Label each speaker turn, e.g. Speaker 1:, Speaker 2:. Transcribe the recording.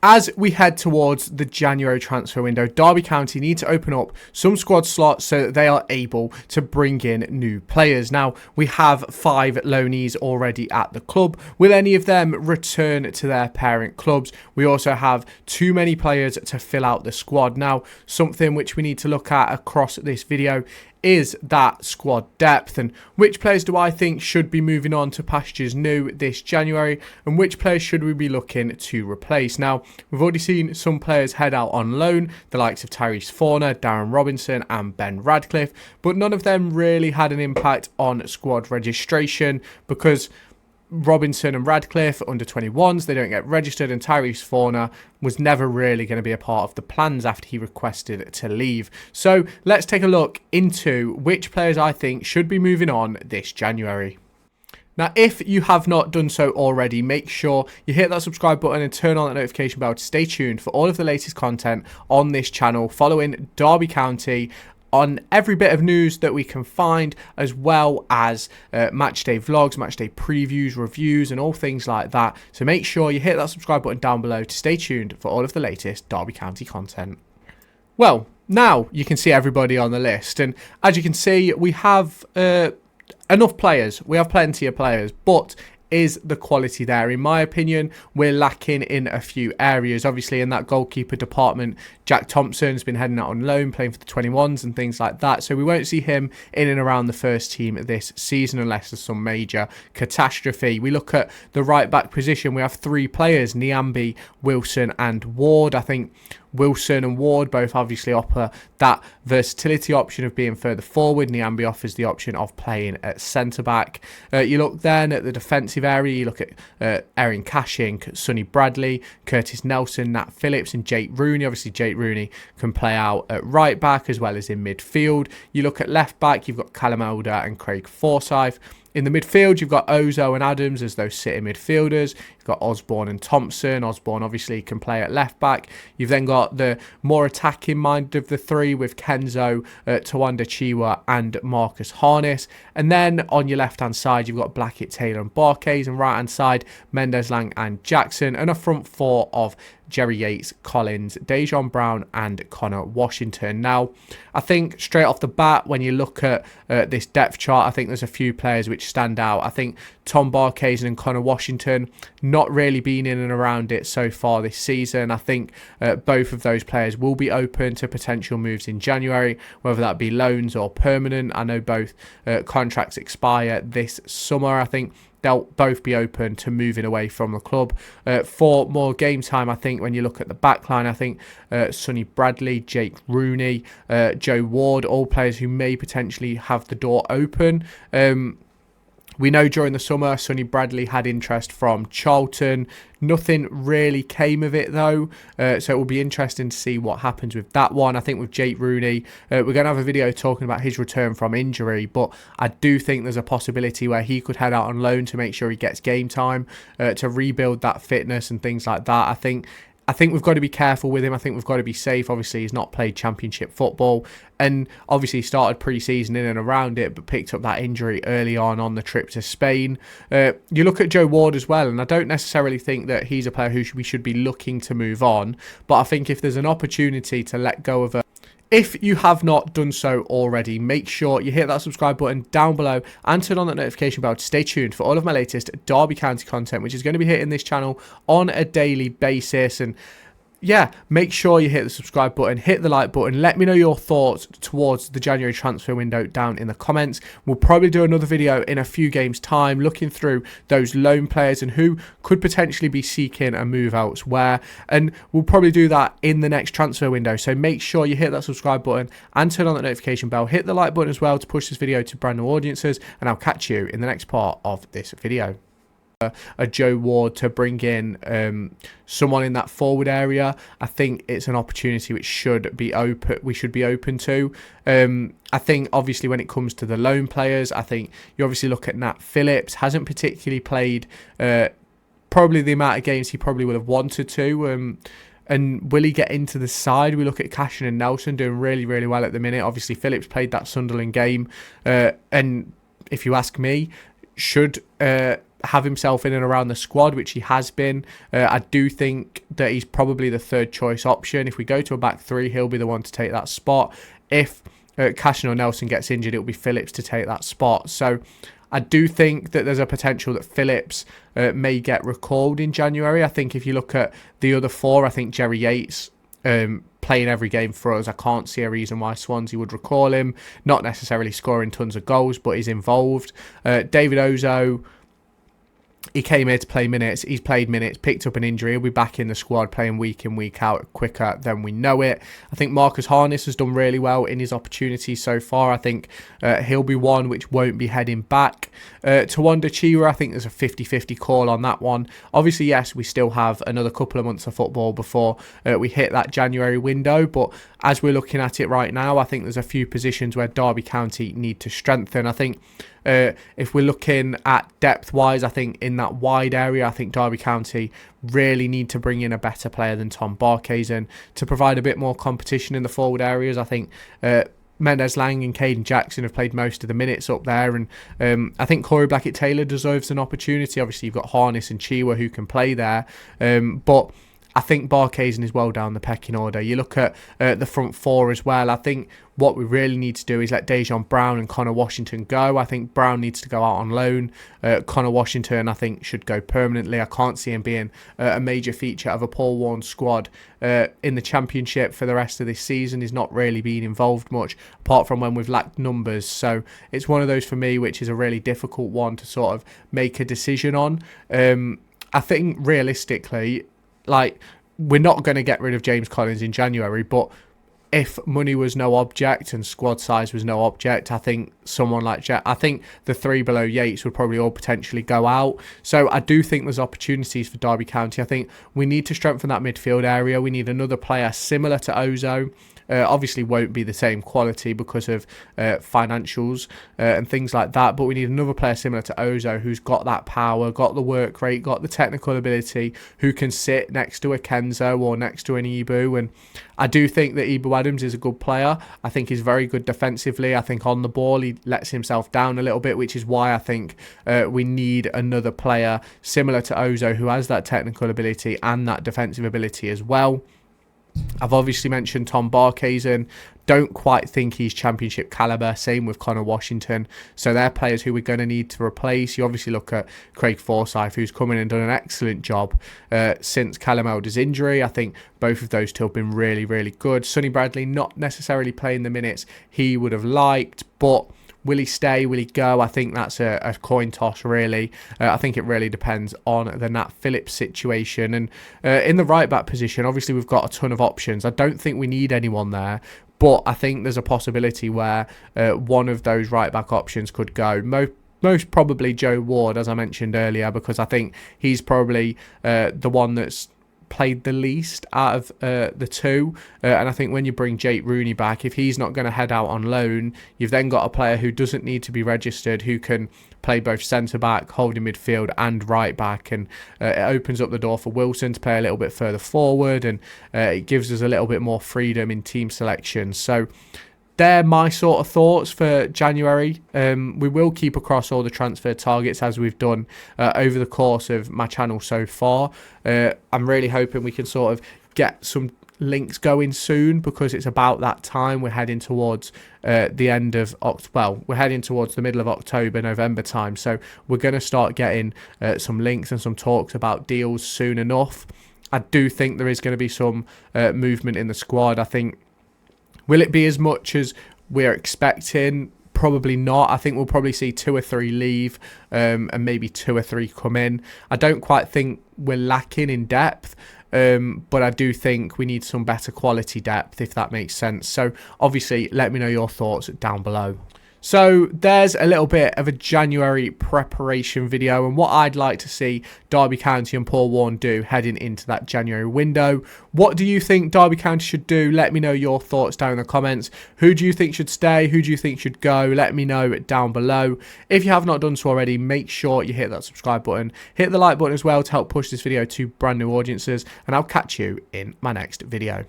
Speaker 1: As we head towards the January transfer window, Derby County need to open up some squad slots so that they are able to bring in new players. Now, we have 5 loanees already at the club. Will any of them return to their parent clubs? We also have too many players to fill out the squad. Now, something which we need to look at across this video is that squad depth, and which players do I think should be moving on to pastures new this January, and which players should we be looking to replace. Now, we've already seen some players head out on loan, the likes of Tyrese Forner, Darren Robinson and Ben Radcliffe, but none of them really had an impact on squad registration because Robinson and Radcliffe under 21s, they don't get registered, and Tyrese Forner was never really going to be a part of the plans after he requested to leave. So let's take a look into which players I think should be moving on this January. Now, if you have not done so already, make sure you hit that subscribe button and turn on that notification bell to stay tuned for all of the latest content on this channel following Derby County, on every bit of news that we can find, as well as matchday vlogs, matchday previews, reviews and all things like that. So make sure you hit that subscribe button down below to stay tuned for all of the latest Derby County content. Well, now you can see everybody on the list, and as you can see, we have enough players. We have plenty of players, but is the quality there? In my opinion, we're lacking in a few areas. Obviously, in that goalkeeper department, Jack Thompson's been heading out on loan, playing for the 21s and things like that. So we won't see him in and around the first team this season unless there's some major catastrophe. We look at the right back position. We have 3 players, Niambi, Wilson and Ward. I think Wilson and Ward both obviously offer that versatility option of being further forward. Niambi offers the option of playing at centre-back. You look then at the defensive area, you look at Erin Cashing, Sonny Bradley, Curtis Nelson, Nat Phillips and Jake Rooney. Obviously, Jake Rooney can play out at right-back as well as in midfield. You look at left-back, you've got Callum Elder and Craig Forsyth. In the midfield, you've got Ozo and Adams as those sitting midfielders. You've got Osborne and Thompson. Osborne obviously can play at left back. You've then got the more attacking minded of the 3 with Kenzo, Tawanda Chiwa and Marcus Harness. And then on your left-hand side, you've got Blackett, Taylor and Barkhuizen. Right-hand side, Mendes, Lang and Jackson. And a front 4 of Jerry Yates, Collins, Dejon Brown and Conor Washington. Now, I think straight off the bat, when you look at this depth chart, I think there's a few players which stand out. I think Tom Barkhuizen and Conor Washington not really been in and around it so far this season. I think both of those players will be open to potential moves in January, whether that be loans or permanent. I know both contracts expire this summer. I think they'll both be open to moving away from the club for more game time. I think when you look at the back line, I think Sonny Bradley, Jake Rooney, Joe Ward, all players who may potentially have the door open. We know during the summer, Sonny Bradley had interest from Charlton. Nothing really came of it though, so it will be interesting to see what happens with that one. I think with Jake Rooney, we're going to have a video talking about his return from injury, but I do think there's a possibility where he could head out on loan to make sure he gets game time, to rebuild that fitness and things like that. I think we've got to be careful with him. I think we've got to be safe. Obviously, he's not played championship football and obviously started pre-season in and around it, but picked up that injury early on the trip to Spain. You look at Joe Ward as well, and I don't necessarily think that he's a player who we should be looking to move on, but I think if there's an opportunity to let go of a... If you have not done so already, make sure you hit that subscribe button down below and turn on that notification bell to stay tuned for all of my latest Derby County content, which is going to be hitting this channel on a daily basis. And yeah, make sure you hit the subscribe button, hit the like button. Let me know your thoughts towards the January transfer window down in the comments. We'll probably do another video in a few games time looking through those loan players and who could potentially be seeking a move elsewhere. And we'll probably do that in the next transfer window. So make sure you hit that subscribe button and turn on that notification bell. Hit the like button as well to push this video to brand new audiences. And I'll catch you in the next part of this video. A Joe Ward to bring in someone in that forward area. I think it's an opportunity which should be open. We should be open to. I think obviously when it comes to the loan players, I think you obviously look at Nat Phillips. Hasn't particularly played probably the amount of games he probably would have wanted to. And will he get into the side? We look at Cashin and Nelson doing really, really well at the minute. Obviously Phillips played that Sunderland game, and if you ask me, should have himself in and around the squad, which he has been. I do think that he's probably the third choice option. If we go to a back three, he'll be the one to take that spot. If Cashin or Nelson gets injured, it'll be Phillips to take that spot. So I do think that there's a potential that Phillips may get recalled in January. I think if you look at the other four, I think Jerry Yates playing every game for us. I can't see a reason why Swansea would recall him. Not necessarily scoring tons of goals, but he's involved. David Ozo, he came here to play minutes. He's played minutes, picked up an injury. He'll be back in the squad playing week in, week out quicker than we know it. I think Marcus Harness has done really well in his opportunities so far. I think he'll be one which won't be heading back. Tawanda Chiwa, I think there's a 50-50 call on that one. Obviously, yes, we still have another couple of months of football before we hit that January window. But as we're looking at it right now, I think there's a few positions where Derby County need to strengthen. I think if we're looking at depth-wise, I think in that wide area, I think Derby County really need to bring in a better player than Tom Barkhuizen to provide a bit more competition in the forward areas. I think Mendes Lang and Caden Jackson have played most of the minutes up there, and I think Corey Blackett-Taylor deserves an opportunity. Obviously, you've got Harness and Chiwa who can play there, but I think Barkhuizen is well down the pecking order. You look at the front four as well. I think what we really need to do is let Dejon Brown and Conor Washington go. I think Brown needs to go out on loan. Conor Washington, I think, should go permanently. I can't see him being a major feature of a Paul Warne squad in the Championship for the rest of this season. He's not really been involved much, apart from when we've lacked numbers. So it's one of those for me, which is a really difficult one to sort of make a decision on. I think realistically, like, we're not going to get rid of James Collins in January, but if money was no object and squad size was no object, I think someone like I think the three below Yates would probably all potentially go out. So I do think there's opportunities for Derby County. I think we need to strengthen that midfield area. We need another player similar to Ozo. Obviously won't be the same quality because of financials and things like that, but we need another player similar to Ozo who's got that power, got the work rate, got the technical ability, who can sit next to a Kenzo or next to an Ibu. And I do think that Ibu Adams is a good player. I think he's very good defensively. I think on the ball he lets himself down a little bit, which is why I think we need another player similar to Ozo who has that technical ability and that defensive ability as well. I've obviously mentioned Tom Barkhuizen. Don't quite think he's Championship calibre. Same with Conor Washington. So they're players who we're going to need to replace. You obviously look at Craig Forsyth, who's come in and done an excellent job since Callum Elder's injury. I think both of those two have been really, really good. Sonny Bradley not necessarily playing the minutes he would have liked, but will he stay? Will he go? I think that's a coin toss, really. I think it really depends on the Nat Phillips situation. And in the right-back position, obviously we've got a ton of options. I don't think we need anyone there, but I think there's a possibility where one of those right-back options could go. Most probably Joe Ward, as I mentioned earlier, because I think he's probably the one that's played the least out of the two, and I think when you bring Jake Rooney back, if he's not going to head out on loan, you've then got a player who doesn't need to be registered, who can play both centre back, holding midfield and right back, and it opens up the door for Wilson to play a little bit further forward, and it gives us a little bit more freedom in team selection. So they're my sort of thoughts for January. We will keep across all the transfer targets as we've done over the course of my channel so far. I'm really hoping we can sort of get some links going soon, because it's about that time. We're heading towards the end of we're heading towards the middle of October, November time. So we're going to start getting some links and some talks about deals soon enough. I do think there is going to be some movement in the squad. I think, will it be as much as we're expecting? Probably not. I think we'll probably see 2 or 3 leave and maybe 2 or 3 come in. I don't quite think we're lacking in depth, but I do think we need some better quality depth, if that makes sense. So obviously, let me know your thoughts down below. So there's a little bit of a January preparation video and what I'd like to see Derby County and Paul Warne do heading into that January window. What do you think Derby County should do? Let me know your thoughts down in the comments. Who do you think should stay? Who do you think should go? Let me know down below. If you have not done so already, make sure you hit that subscribe button. Hit the like button as well to help push this video to brand new audiences, and I'll catch you in my next video.